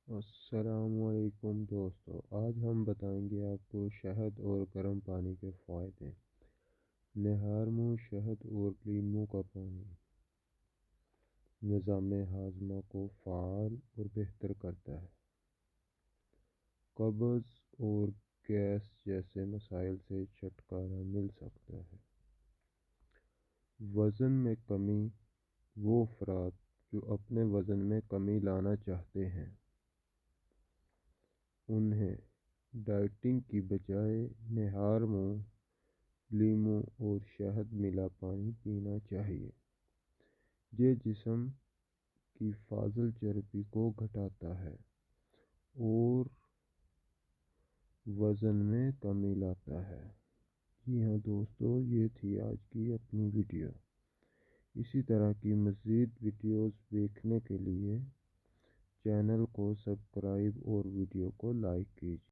السلام علیکم دوستو، آج ہم بتائیں گے آپ کو شہد اور گرم پانی کے فوائد۔ نہارمو شہد اور لیموں کا پانی نظام ہاضمہ کو فعال اور بہتر کرتا ہے، قبض اور گیس جیسے مسائل سے چھٹکارا مل سکتا ہے۔ وزن میں کمی، وہ افراد جو اپنے وزن میں کمی لانا چاہتے ہیں انہیں ڈائٹنگ کی بجائے نہارمو، لیموں اور شہد ملا پانی پینا چاہیے۔ یہ جسم کی فاضل چربی کو گھٹاتا ہے اور وزن میں کمی لاتا ہے۔ جی ہاں دوستو، یہ تھی آج کی اپنی ویڈیو۔ اسی طرح کی مزید ویڈیوز دیکھنے کے لیے چینل کو سبسکرائب اور ویڈیو کو لائک کیجیے۔